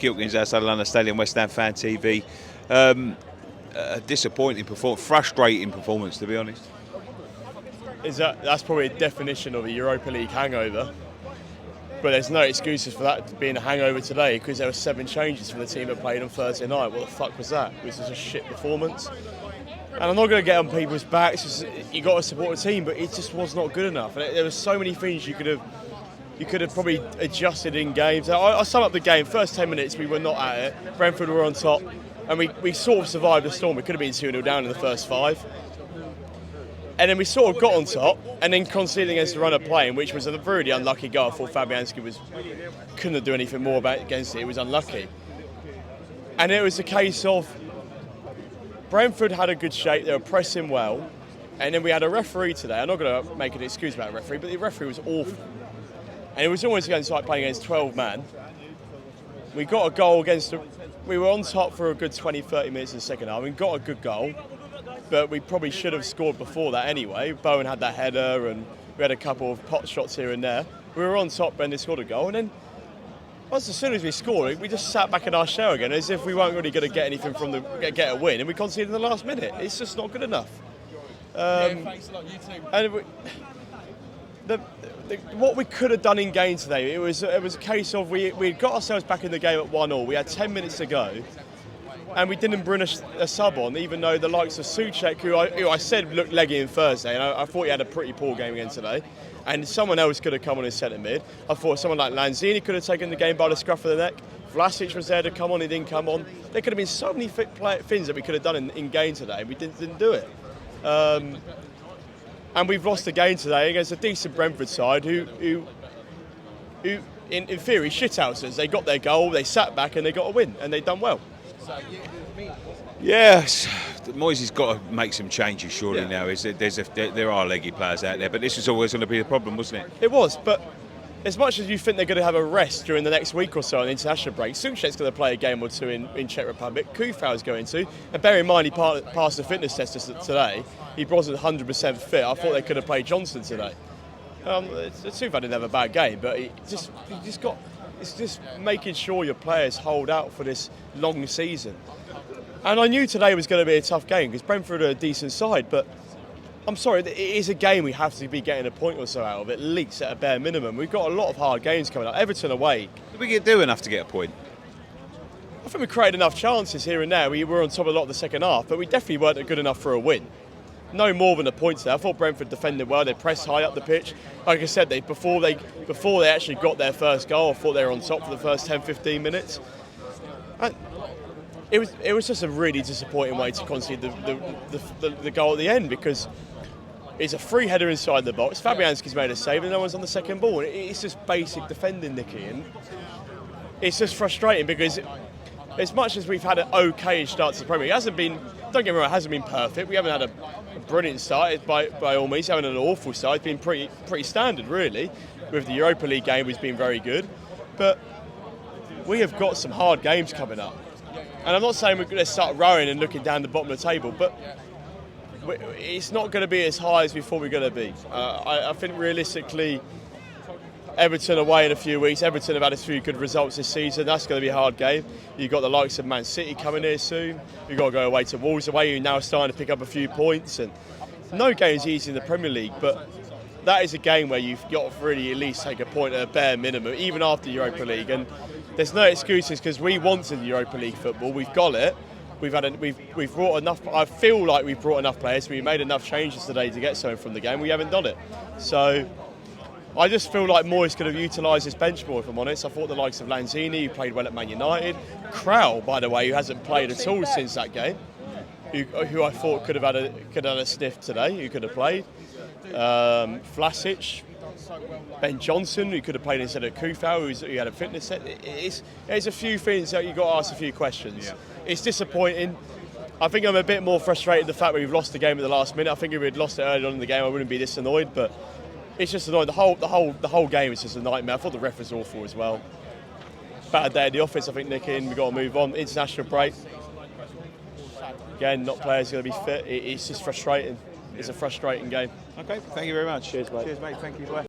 Kilkins outside London Stadium, West Ham Fan TV. A disappointing performance, frustrating performance, to be honest. That's probably a definition of a Europa League hangover. But there's no excuses for that being a hangover today, because there were 7 changes from the team that played on Thursday night. What the fuck was that? It was just a shit performance. And I'm not going to get on people's backs. You got to support the team, but it just was not good enough. And there were so many things you could have probably adjusted in games. I sum up the game. First 10 minutes we were not at it. Brentford were on top, and we sort of survived the storm. We could have been 2-0 down in the first 5. And then we sort of got on top, and then conceding against the run of play, which was a really unlucky goal. I thought Fabianski couldn't do anything more against it. It was unlucky. And it was a case of Brentford had a good shape. They were pressing well. And then we had a referee today. I'm not going to make an excuse about the referee, but the referee was awful. And it was almost like playing against 12 man. We got a goal we were on top for a good 20-30 minutes in the second half. We got a good goal. But we probably should have scored before that anyway. Bowen had that header, and we had a couple of pot shots here and there. We were on top when they scored a goal, and then as soon as we scored, we just sat back in our shell again, as if we weren't really going to get anything from get a win, and we conceded in the last minute. It's just not good enough. Thanks a lot, you too. And what we could have done in game today, it was a case of we got ourselves back in the game at 1-1. We had 10 minutes to go. And we didn't bring a sub on, even though the likes of Souček, who I said looked leggy in Thursday, and I thought he had a pretty poor game again today, and someone else could have come on in centre mid. I thought someone like Lanzini could have taken the game by the scruff of the neck. Vlasic was there to come on, he didn't come on. There could have been so many things that we could have done in game today, and we didn't do it. And we've lost the game today against a decent Brentford side who in theory, shithouses. They got their goal, they sat back, and they got a win, and they've done well. Yes, Moyes got to make some changes surely now. There are leggy players out there, but this was always going to be the problem, wasn't it? It was, but as much as you think they're going to have a rest during the next week or so on the international break, Souček's going to play a game or two in Czech Republic. Kufau's going to, and bear in mind he passed the fitness test today. He wasn't 100% fit. I thought they could have played Johnson today. Kufau didn't have a bad game, but it's just making sure your players hold out for this long season. And I knew today was going to be a tough game because Brentford are a decent side, but I'm sorry, it is a game we have to be getting a point or so out of, at least at a bare minimum. We've got a lot of hard games coming up. Everton away. Did we do enough to get a point? I think we created enough chances here and there. We were on top of a lot of the second half, but we definitely weren't good enough for a win. No more than a point there. I thought Brentford defended well. They pressed high up the pitch. Like I said, before they actually got their first goal, I thought they were on top for the first 10-15 minutes. And it was just a really disappointing way to concede the goal at the end, because it's a free header inside the box. Fabianski's made a save and no one's on the second ball. It's just basic defending, Nicky. And it's just frustrating because as much as we've had an okay start to the Premier League, don't get me wrong, it hasn't been perfect. We haven't had a brilliant start by all means. We haven't had an awful start. It's been pretty standard, really. With the Europa League game, it's been very good. But we have got some hard games coming up. And I'm not saying we're going to start rowing and looking down the bottom of the table, but it's not going to be as high as we thought we were going to be. I think realistically, Everton away in a few weeks. Everton have had a few good results this season. That's going to be a hard game. You've got the likes of Man City coming here soon. You've got to go away to Wolves away. You're now starting to pick up a few points. And no game's easy in the Premier League, but that is a game where you've got to really at least take a point at a bare minimum, even after Europa League. And there's no excuses because we wanted the Europa League football. We've got it. We've brought enough. I feel like we've brought enough players. We made enough changes today to get something from the game. We haven't done it. So I just feel like Moyes could have utilised his bench more, if I'm honest. I thought the likes of Lanzini, who played well at Man United, Krau, by the way, who hasn't played at all since that game, who I thought could have had a sniff today, who could have played. Vlasic, Ben Johnson, who could have played instead of Kufau, who had a fitness set. There's a few things that you've got to ask a few questions. Yeah. It's disappointing. I think I'm a bit more frustrated the fact that we've lost the game at the last minute. I think if we'd lost it early on in the game, I wouldn't be this annoyed, but it's just annoying. The whole game is just a nightmare. I thought the ref was awful as well. Bad day at the office, I think, Nicky, and we've got to move on. International break. Again, not players going to be fit. It's just frustrating. It's a frustrating game. Okay, thank you very much. Cheers, mate. Cheers, mate. Thank you. Bye.